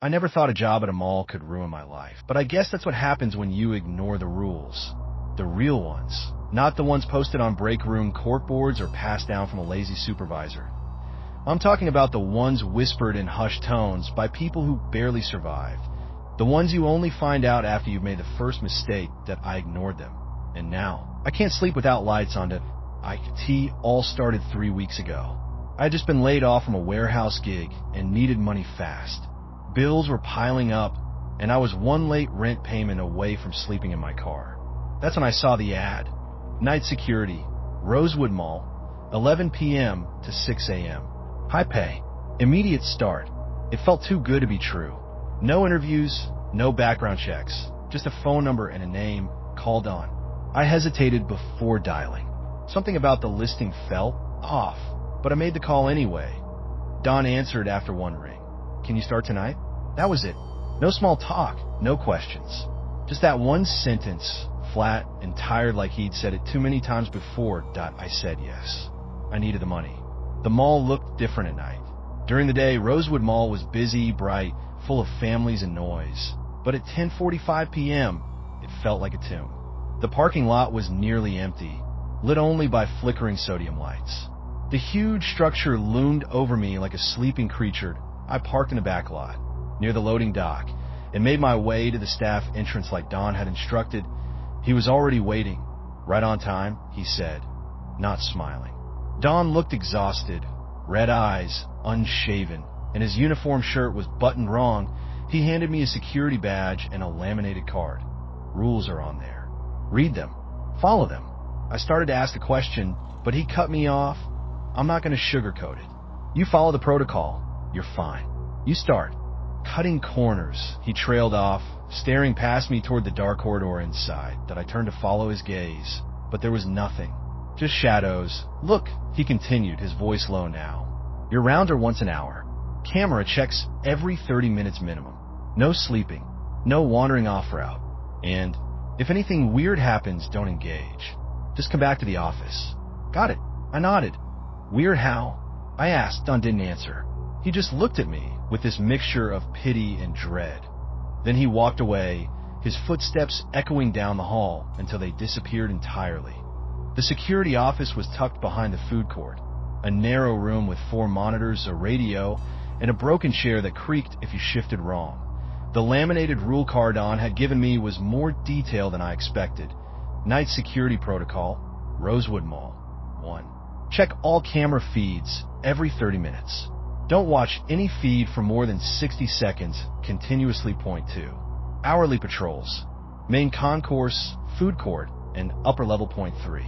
I never thought a job at a mall could ruin my life, but I guess that's what happens when you ignore the rules. The real ones, not the ones posted on break room corkboards or passed down from a lazy supervisor. I'm talking about the ones whispered in hushed tones by people who barely survived. The ones you only find out after you've made the first mistake that I ignored them. And now, I can't sleep without lights on. IT all started 3 weeks ago. I had just been laid off from a warehouse gig and needed money fast. Bills were piling up, and I was one late rent payment away from sleeping in my car. That's when I saw the ad. Night security, Rosewood Mall, 11 p.m. to 6 a.m. High pay, immediate start. It felt too good to be true. No interviews, no background checks, just a phone number and a name. Called on. I hesitated before dialing. Something about the listing felt off, but I made the call anyway. Don answered after one ring. Can you start tonight? That was it. No small talk, no questions. Just that one sentence, flat and tired like he'd said it too many times before. I said yes. I needed the money. The mall looked different at night. During the day, Rosewood Mall was busy, bright, full of families and noise. But at 10:45 p.m., it felt like a tomb. The parking lot was nearly empty, lit only by flickering sodium lights. The huge structure loomed over me like a sleeping creature. I parked in a back lot, near the loading dock, and made my way to the staff entrance like Don had instructed. He was already waiting. Right on time, he said, not smiling. Don looked exhausted, red eyes, unshaven, and his uniform shirt was buttoned wrong. He handed me a security badge and a laminated card. Rules are on there. Read them. Follow them. I started to ask a question, but he cut me off. I'm not going to sugarcoat it. You follow the protocol. You're fine. You start. Cutting corners, he trailed off, staring past me toward the dark corridor inside. That I turned to follow his gaze, but there was nothing. Just shadows. Look, he continued, his voice low now. Your rounds are once an hour. Camera checks every 30 minutes minimum. No sleeping. No wandering off route. And if anything weird happens, don't engage. Just come back to the office. Got it. I nodded. Weird how? I asked. Don didn't answer. He just looked at me with this mixture of pity and dread. Then he walked away, his footsteps echoing down the hall until they disappeared entirely. The security office was tucked behind the food court, a narrow room with 4 monitors, a radio, and a broken chair that creaked if you shifted wrong. The laminated rule card Don had given me was more detailed than I expected. Night security protocol, Rosewood Mall. 1. Check all camera feeds every 30 minutes. Don't watch any feed for more than 60 seconds, continuously. Point 2. Hourly patrols. Main concourse, food court, and upper level. Point 3.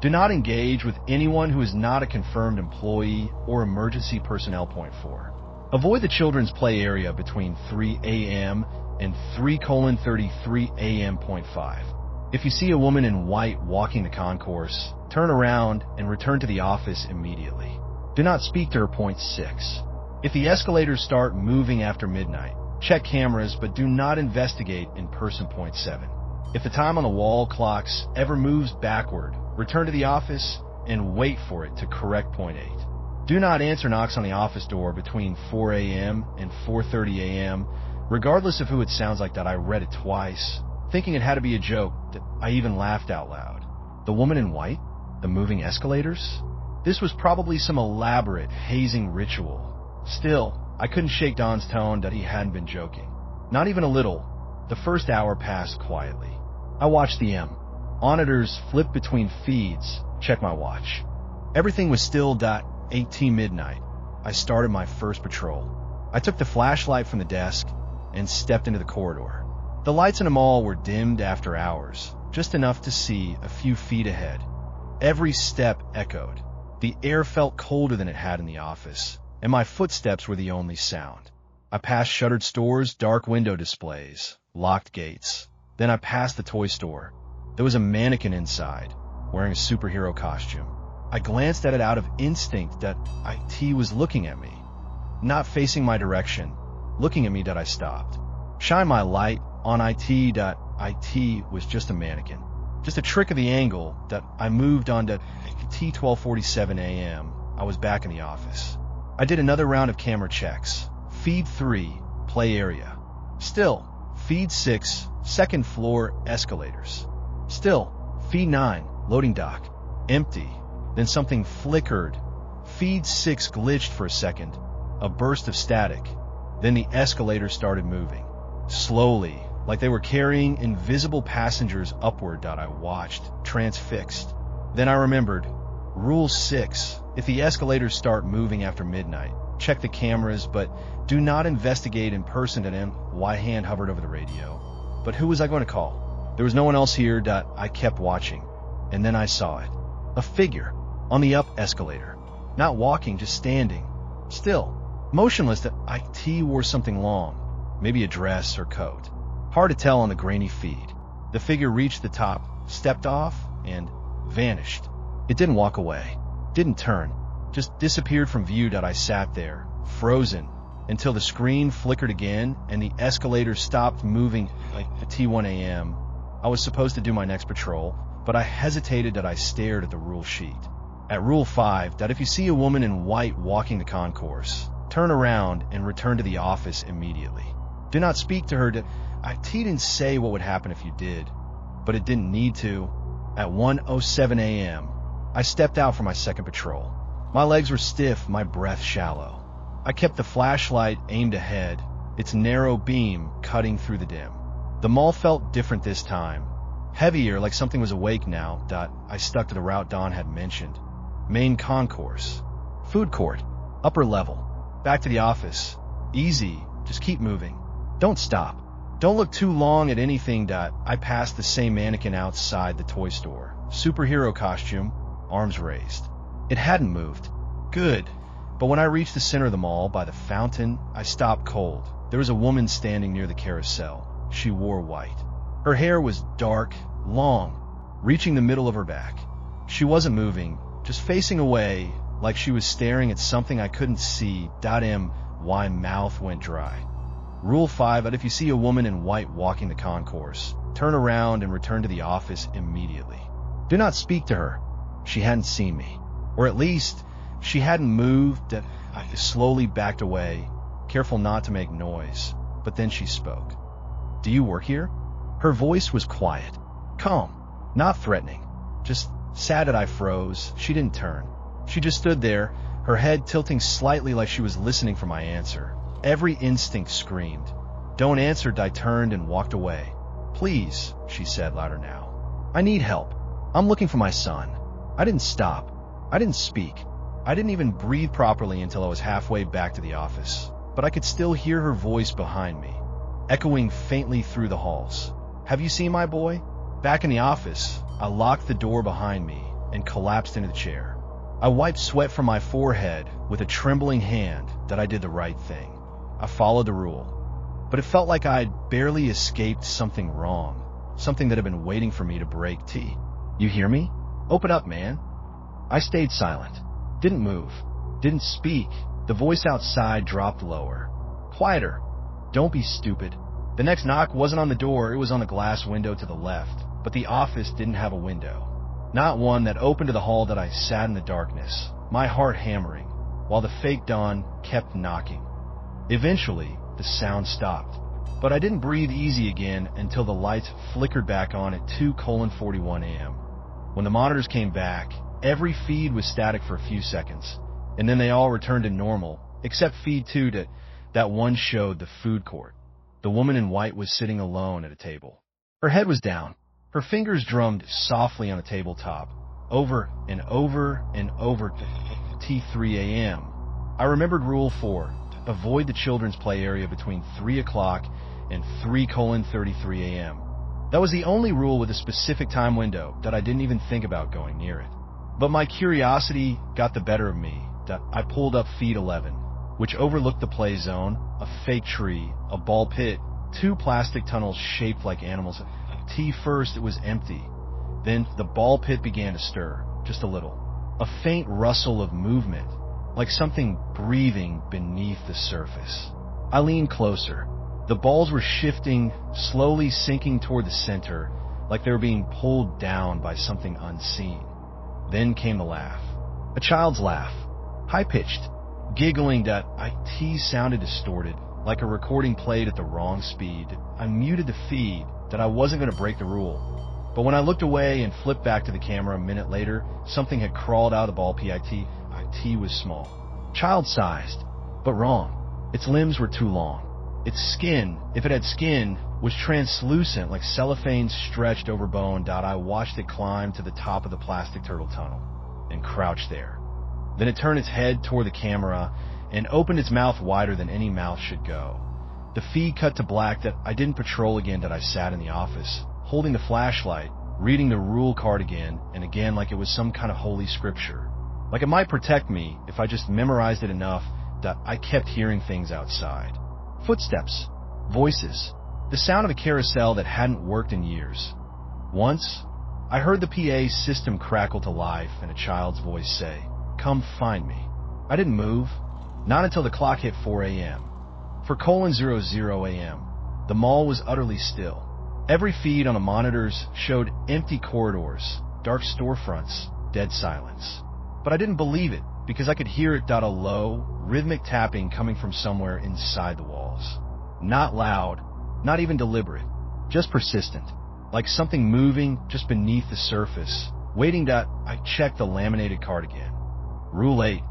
Do not engage with anyone who is not a confirmed employee or emergency personnel. Point 4. Avoid the children's play area between 3 a.m. and 3:33 a.m. Point 5. If you see a woman in white walking the concourse, turn around and return to the office immediately. Do not speak to her. Point 6. If the escalators start moving after midnight, check cameras but do not investigate in person. Point 7. If the time on the wall clocks ever moves backward, return to the office and wait for it to correct. Point 8. Do not answer knocks on the office door between 4 a.m. and 4:30 a.m., regardless of who it sounds like. That I read it twice, thinking it had to be a joke. That I even laughed out loud. The woman in white? The moving escalators? This was probably some elaborate hazing ritual. Still, I couldn't shake Don's tone that he hadn't been joking. Not even a little. The first hour passed quietly. I watched the monitors flip between feeds, check my watch. Everything was still. 18 midnight. I started my first patrol. I took the flashlight from the desk and stepped into the corridor. The lights in the mall were dimmed after hours, just enough to see a few feet ahead. Every step echoed. The air felt colder than it had in the office, and my footsteps were the only sound. I passed shuttered stores, dark window displays, locked gates. Then I passed the toy store. There was a mannequin inside, wearing a superhero costume. I glanced at it out of instinct. That IT was looking at me, not facing my direction, looking at me. That I stopped. Shine my light on IT. IT was just a mannequin, just a trick of the angle. That I moved on. To 12:47 a.m. I was back in the office. I did another round of camera checks. Feed 3, play area. Still, feed 6, second floor escalators. Still, feed 9, loading dock, empty. Then something flickered. Feed 6 glitched for a second, a burst of static. Then the escalator started moving. Slowly, like they were carrying invisible passengers upward. I watched, transfixed. Then I remembered, Rule 6, if the escalators start moving after midnight, check the cameras, but do not investigate in person. My hand hovered over the radio. But who was I going to call? There was no one else here. I kept watching, and then I saw it. A figure, on the up escalator. Not walking, just standing. Still, motionless. It wore something long, maybe a dress or coat. Hard to tell on the grainy feed. The figure reached the top, stepped off, and vanished. It didn't walk away, didn't turn, just disappeared from view. I sat there, frozen, until the screen flickered again and the escalator stopped moving. At 1 a.m., I was supposed to do my next patrol, but I hesitated. I stared at the rule sheet. At Rule 5, if you see a woman in white walking the concourse, turn around and return to the office immediately. Do not speak to her. I didn't say what would happen if you did, but it didn't need to. At 1:07 a.m., I stepped out for my second patrol. My legs were stiff, my breath shallow. I kept the flashlight aimed ahead, its narrow beam cutting through the dim. The mall felt different this time, heavier, like something was awake now. I stuck to the route Don had mentioned. Main concourse, food court, upper level, back to the office. Easy, just keep moving. Don't stop. Don't look too long at anything. I passed the same mannequin outside the toy store. Superhero costume, arms raised. It hadn't moved. Good. But when I reached the center of the mall, by the fountain, I stopped cold. There was a woman standing near the carousel. She wore white. Her hair was dark, long, reaching the middle of her back. She wasn't moving, just facing away, like she was staring at something I couldn't see. My mouth went dry. Rule 5, if you see a woman in white walking the concourse, turn around and return to the office immediately. Do not speak to her. She hadn't seen me. Or at least, she hadn't moved. I slowly backed away, careful not to make noise. But then she spoke. Do you work here? Her voice was quiet, calm, not threatening. Just sad that I froze. She didn't turn. She just stood there, her head tilting slightly like she was listening for my answer. Every instinct screamed. Don't answer. I turned and walked away. Please, she said louder now. I need help. I'm looking for my son. I didn't stop. I didn't speak. I didn't even breathe properly until I was halfway back to the office. But I could still hear her voice behind me, echoing faintly through the halls. Have you seen my boy? Back in the office, I locked the door behind me and collapsed into the chair. I wiped sweat from my forehead with a trembling hand that I did the right thing. I followed the rule, but it felt like I'd barely escaped something wrong, something that had been waiting for me to break. You hear me? Open up, man. I stayed silent, didn't move, didn't speak. The voice outside dropped lower. Quieter. Don't be stupid. The next knock wasn't on the door, it was on the glass window to the left, but the office didn't have a window. Not one that opened to the hall. I sat in the darkness, my heart hammering, while the fake dawn kept knocking. Eventually, the sound stopped, but I didn't breathe easy again until the lights flickered back on at 2:41 a.m. When the monitors came back, every feed was static for a few seconds, and then they all returned to normal, except feed 2 that one showed the food court. The woman in white was sitting alone at a table. Her head was down. Her fingers drummed softly on the tabletop, over and over and over. 3 a.m. I remembered Rule 4. Avoid the children's play area between 3 o'clock and 3:33 a.m. That was the only rule with a specific time window that I didn't even think about going near it. But my curiosity got the better of me. I pulled up feed 11, which overlooked the play zone, a fake tree, a ball pit, 2 plastic tunnels shaped like animals. First, it was empty. Then the ball pit began to stir, just a little. A faint rustle of movement, like something breathing beneath the surface. I leaned closer. The balls were shifting, slowly sinking toward the center, like they were being pulled down by something unseen. Then came the laugh. A child's laugh. High-pitched, giggling. It sounded distorted, like a recording played at the wrong speed. I muted the feed, that I wasn't going to break the rule. But when I looked away and flipped back to the camera a minute later, something had crawled out of the ball pit. It was small, child-sized, but wrong. Its limbs were too long. Its skin, if it had skin, was translucent like cellophane stretched over bone. I watched it climb to the top of the plastic turtle tunnel and crouch there. Then it turned its head toward the camera and opened its mouth wider than any mouth should go. The feed cut to black. That I didn't patrol again. That I sat in the office, holding the flashlight, reading the rule card again and again like it was some kind of holy scripture. Like it might protect me if I just memorized it enough. That I kept hearing things outside. Footsteps, voices, the sound of a carousel that hadn't worked in years. Once, I heard the PA system crackle to life and a child's voice say, "Come find me." I didn't move, not until the clock hit 4 a.m. For colon 00 a.m., the mall was utterly still. Every feed on the monitors showed empty corridors, dark storefronts, dead silence. But I didn't believe it because I could hear it. A low, rhythmic tapping coming from somewhere inside the walls. Not loud, not even deliberate, just persistent, like something moving just beneath the surface, waiting. I checked the laminated card again. Rule 8.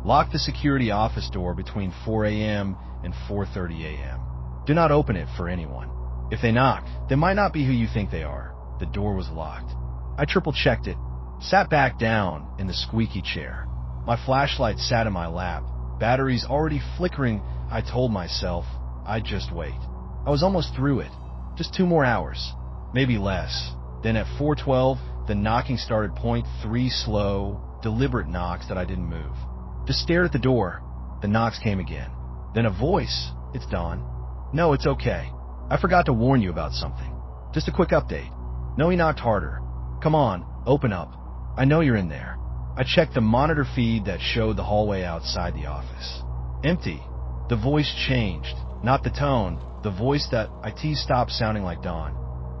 Lock the security office door between 4 a.m. and 4:30 a.m. Do not open it for anyone. If they knock, they might not be who you think they are. The door was locked. I triple-checked it, sat back down in the squeaky chair. My flashlight sat in my lap, batteries already flickering. I told myself I'd just wait. I was almost through it. Just 2 more hours, maybe less. Then at 4:12, the knocking started. 3 slow, deliberate knocks that I didn't move. Just stared at the door. The knocks came again. Then a voice. "It's Dawn. No, it's okay. I forgot to warn you about something. Just a quick update." No, he knocked harder. "Come on, open up. I know you're in there." I checked the monitor feed that showed the hallway outside the office. Empty. The voice changed. Not the tone. The voice that IT stopped sounding like Dawn.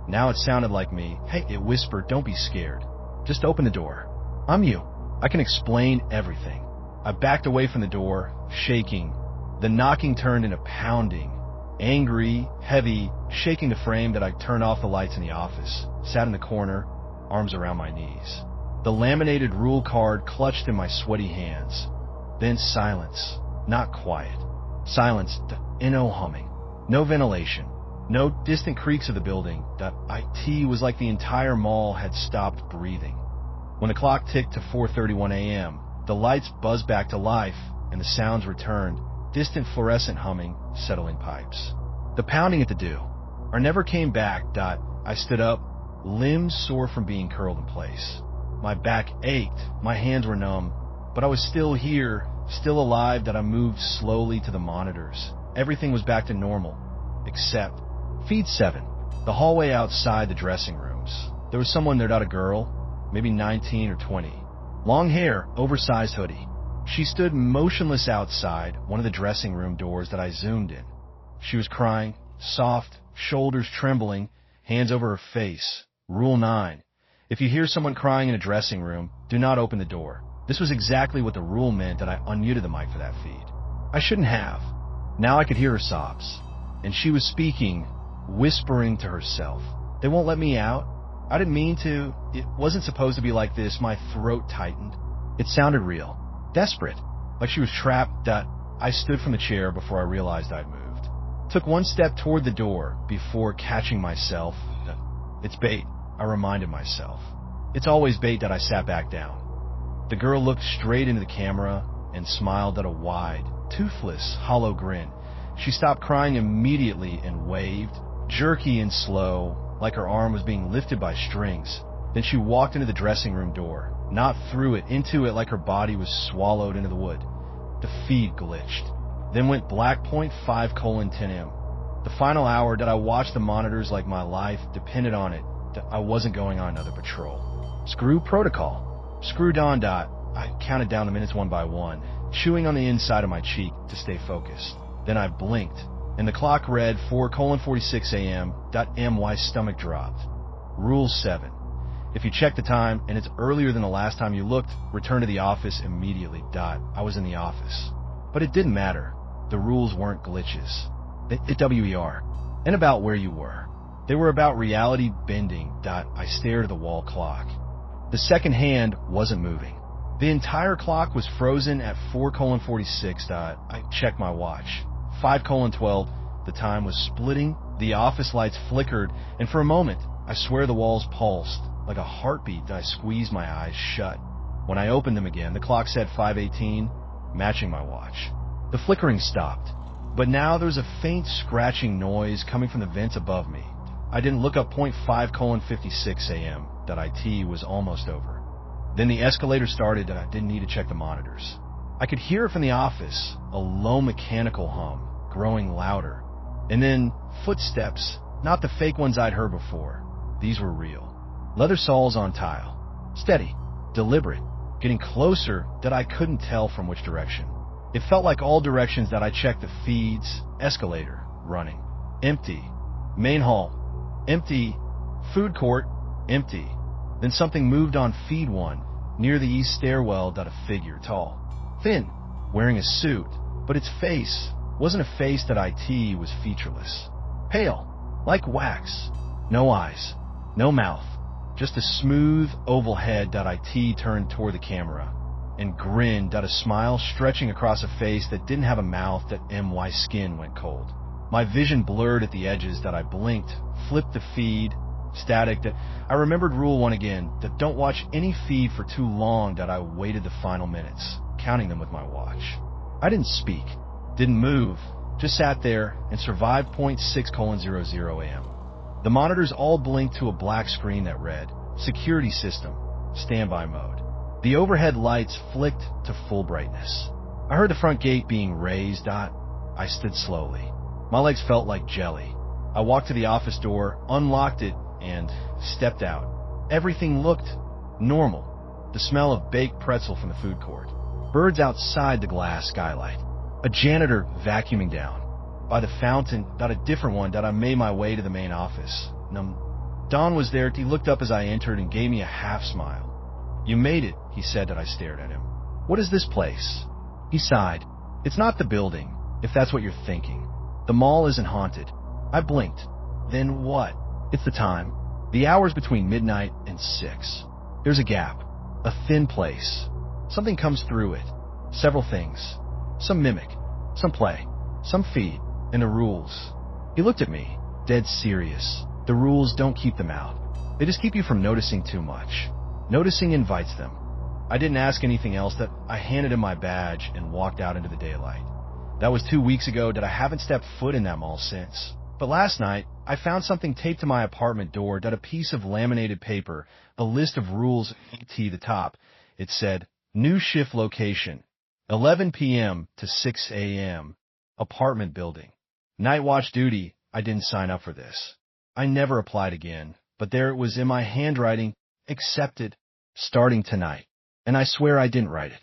Now it sounded like me. "Hey," it whispered, "don't be scared. Just open the door. I'm you. I can explain everything." I backed away from the door, shaking. The knocking turned into pounding. Angry, heavy, shaking the frame. That I turned off the lights in the office, sat in the corner, arms around my knees. The laminated rule card clutched in my sweaty hands. Then silence. Not quiet. Silence. No humming. No ventilation. No distant creaks of the building. IT was like the entire mall had stopped breathing. When the clock ticked to 4:31 a.m., the lights buzzed back to life and the sounds returned. Distant fluorescent humming, settling pipes. The pounding at the door never came back. I stood up, limbs sore from being curled in place. My back ached, my hands were numb, but I was still here, still alive. That I moved slowly to the monitors. Everything was back to normal, except feed 7, the hallway outside the dressing rooms. There was someone there. A girl, maybe 19 or 20, long hair, oversized hoodie. She stood motionless outside one of the dressing room doors that I zoomed in. She was crying, soft, shoulders trembling, hands over her face. Rule 9. If you hear someone crying in a dressing room, do not open the door. This was exactly what the rule meant. That I unmuted the mic for that feed. I shouldn't have. Now I could hear her sobs. And she was speaking, whispering to herself. "They won't let me out. I didn't mean to. It wasn't supposed to be like this." My throat tightened. It sounded real. Desperate. Like she was trapped. I stood from the chair before I realized I'd moved. Took 1 step toward the door before catching myself. "It's bait," I reminded myself. "It's always bait." I sat back down. The girl looked straight into the camera and smiled at a wide, toothless, hollow grin. She stopped crying immediately and waved, jerky and slow, like her arm was being lifted by strings. Then she walked into the dressing room door, not through it, into it, like her body was swallowed into the wood. The feed glitched, then went black. 5:10 a.m. The final hour. I watched the monitors like my life depended on it. I wasn't going on another patrol. Screw protocol. Screw Dawn. I counted down the minutes one by one, chewing on the inside of my cheek to stay focused. Then I blinked, and the clock read 4:46 a.m. My stomach dropped. Rule 7. If you check the time and it's earlier than the last time you looked, return to the office immediately. I was in the office. But it didn't matter. The rules weren't glitches. WER, and about where you were. They were about reality bending. I stared at the wall clock. The second hand wasn't moving. The entire clock was frozen at 4:46. I checked my watch. 5:12. The time was splitting. The office lights flickered, and for a moment, I swear the walls pulsed. Like a heartbeat, I squeezed my eyes shut. When I opened them again, the clock said 5:18, matching my watch. The flickering stopped, but now there was a faint scratching noise coming from the vents above me. I didn't look up. 5:56 a.m. IT was almost over. Then the escalator started, and I didn't need to check the monitors. I could hear it from the office, a low mechanical hum, growing louder. And then footsteps, not the fake ones I'd heard before. These were real. Leather soles on tile. Steady, deliberate, getting closer that I couldn't tell from which direction. It felt like all directions that I checked. The feeds, escalator, running. Empty. Main hall, empty. Food court, empty. Then something moved on feed 1, near the east stairwell. A figure, tall, thin, wearing a suit, but its face wasn't a face. IT was featureless. Pale, like wax. No eyes, no mouth. Just a smooth, oval head. IT turned toward the camera and grinned. A smile stretching across a face that didn't have a mouth. My skin went cold. My vision blurred at the edges. I blinked, flipped the feed. Static. I remembered rule 1 again. Don't watch any feed for too long. I waited the final minutes, counting them with my watch. I didn't speak, didn't move, just sat there and survived. 6:00 a.m. The monitors all blinked to a black screen that read, Security System, Standby Mode. The overhead lights flicked to full brightness. I heard the front gate being raised. I stood slowly. My legs felt like jelly. I walked to the office door, unlocked it, and stepped out. Everything looked normal. The smell of baked pretzel from the food court. Birds outside the glass skylight. A janitor vacuuming down. By the fountain, a different one. I made my way to the main office. Don was there. He looked up as I entered and gave me a half smile. You made it, he said. I stared at him. What is this place? He sighed. It's not the building, if that's what you're thinking. The mall isn't haunted. I blinked. Then what? It's the time. The hours between midnight and 6. There's a gap. A thin place. Something comes through it. Several things. Some mimic. Some play. Some feed. And the rules. He looked at me, dead serious. The rules don't keep them out. They just keep you from noticing too much. Noticing invites them. I didn't ask anything else. I handed him my badge and walked out into the daylight. That was 2 weeks ago. I haven't stepped foot in that mall since. But last night, I found something taped to my apartment door. A piece of laminated paper, a list of rules to the top. It said, new shift location, 11 p.m. to 6 a.m., apartment building. Night watch duty. I didn't sign up for this. I never applied again, but there it was in my handwriting, accepted, starting tonight. And I swear I didn't write it.